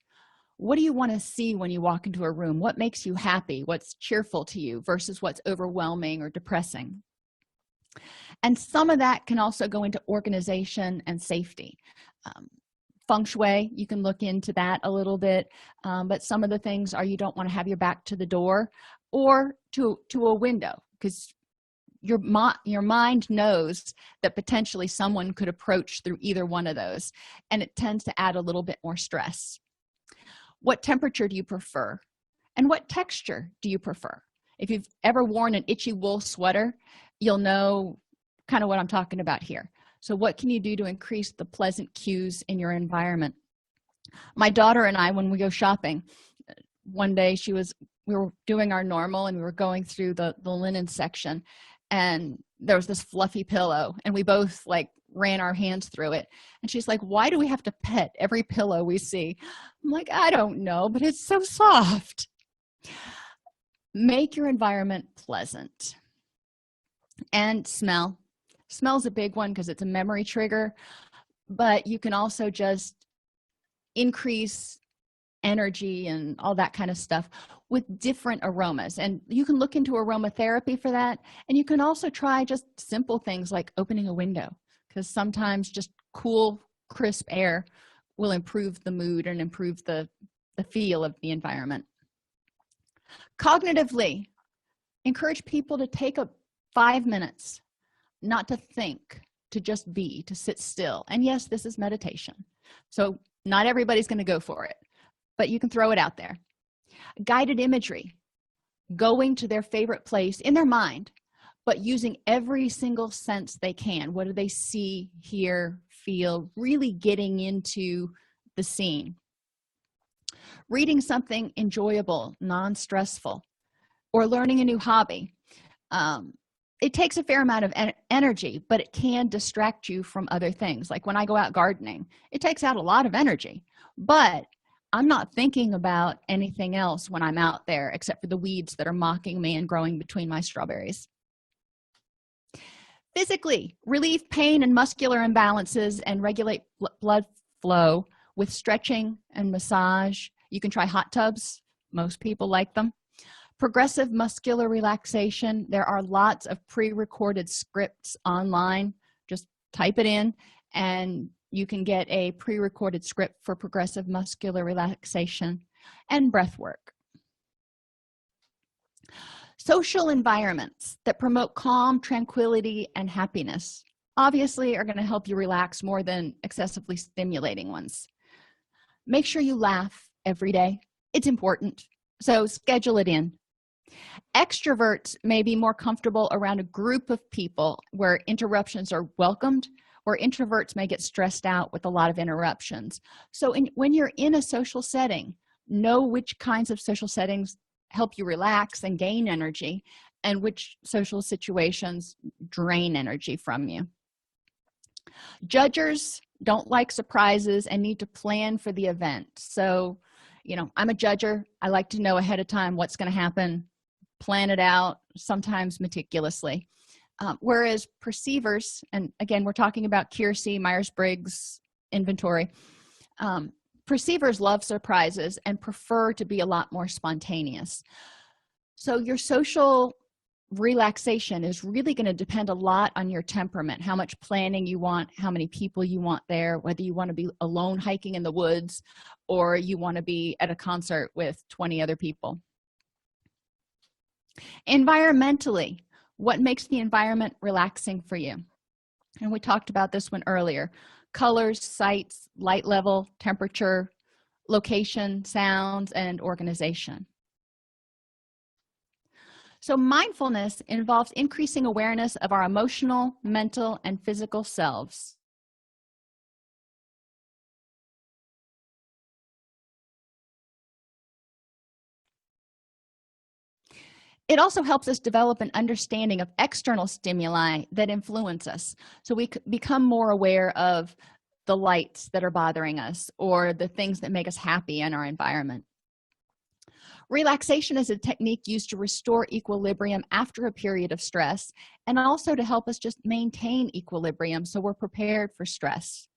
what do you want to see when you walk into a room? What makes you happy? What's cheerful to you versus what's overwhelming or depressing? And some of that can also go into organization and safety. Feng shui, you can look into that a little bit, but some of the things are you don't want to have your back to the door or to a window, because your mind knows that potentially someone could approach through either one of those, and it tends to add a little bit more stress. What temperature do you prefer? And what texture do you prefer? If you've ever worn an itchy wool sweater, you'll know kind of what I'm talking about here. So what can you do to increase the pleasant cues in your environment? My daughter and I, when we go shopping, one day we were doing our normal and we were going through the linen section, and there was this fluffy pillow, and we both ran our hands through it, and she's like, why do we have to pet every pillow we see? I'm like, I don't know, but it's so soft. Make your environment pleasant. And smell's a big one because it's a memory trigger, but you can also just increase energy and all that kind of stuff with different aromas. And you can look into aromatherapy for that, and you can also try just simple things like opening a window, because sometimes just cool, crisp air will improve the mood and improve the feel of the environment. Cognitively, encourage people to take 5 minutes, not to think, to just be, to sit still. And yes, this is meditation. So not everybody's going to go for it, but you can throw it out there. Guided imagery, going to their favorite place in their mind, but using every single sense they can. What do they see, hear, feel, really getting into the scene. Reading something enjoyable, non-stressful, or learning a new hobby. It takes a fair amount of energy, but it can distract you from other things. Like when I go out gardening, it takes out a lot of energy, but I'm not thinking about anything else when I'm out there except for the weeds that are mocking me and growing between my strawberries. Physically, relieve pain and muscular imbalances and regulate blood flow with stretching and massage. You can try hot tubs. Most people like them. Progressive muscular relaxation. There are lots of pre-recorded scripts online. Just type it in and you can get a pre-recorded script for progressive muscular relaxation and breath work. Social environments that promote calm, tranquility, and happiness obviously are going to help you relax more than excessively stimulating ones. Make sure you laugh every day. It's important, so schedule it in. Extroverts may be more comfortable around a group of people where interruptions are welcomed, where introverts may get stressed out with a lot of interruptions. So when you're in a social setting, know which kinds of social settings help you relax and gain energy and which social situations drain energy from you. Judgers don't like surprises and need to plan for the event. So, I'm a judger. I like to know ahead of time what's going to happen, plan it out, sometimes meticulously. Whereas perceivers, and again, we're talking about Keirsey, Myers-Briggs inventory, perceivers love surprises and prefer to be a lot more spontaneous. So your social relaxation is really going to depend a lot on your temperament, how much planning you want, how many people you want there, whether you want to be alone hiking in the woods or you want to be at a concert with 20 other people. Environmentally, what makes the environment relaxing for you? And we talked about this one earlier. Colors, sights, light level, temperature, location, sounds, and organization. So mindfulness involves increasing awareness of our emotional, mental, and physical selves. It also helps us develop an understanding of external stimuli that influence us. So we become more aware of the lights that are bothering us or the things that make us happy in our environment. Relaxation is a technique used to restore equilibrium after a period of stress and also to help us just maintain equilibrium so we're prepared for stress.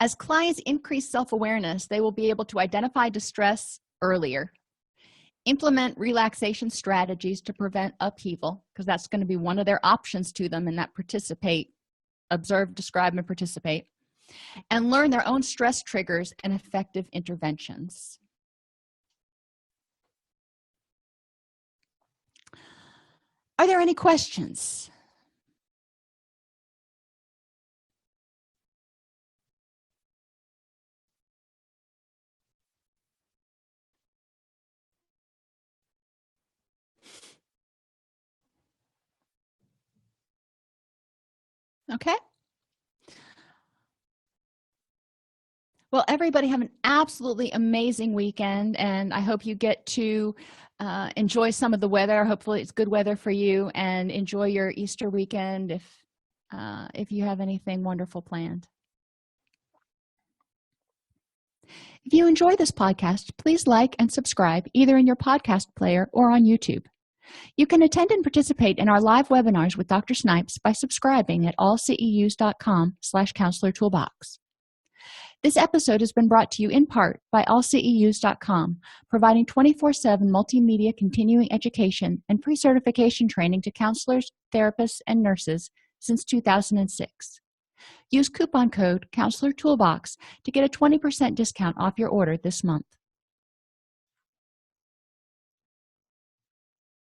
As clients increase self-awareness, they will be able to identify distress earlier, implement relaxation strategies to prevent upheaval, because that's going to be one of their options to them in that participate, observe, describe, and participate, and learn their own stress triggers and effective interventions. Are there any questions? Okay. Well, everybody have an absolutely amazing weekend, and I hope you get to enjoy some of the weather. Hopefully it's good weather for you, and enjoy your Easter weekend if you have anything wonderful planned. If you enjoy this podcast, please like and subscribe either in your podcast player or on YouTube. You can attend and participate in our live webinars with Dr. Snipes by subscribing at allceus.com/counselor toolbox. This episode has been brought to you in part by allceus.com, providing 24/7 multimedia continuing education and pre-certification training to counselors, therapists, and nurses since 2006. Use coupon code Counselor Toolbox to get a 20% discount off your order this month.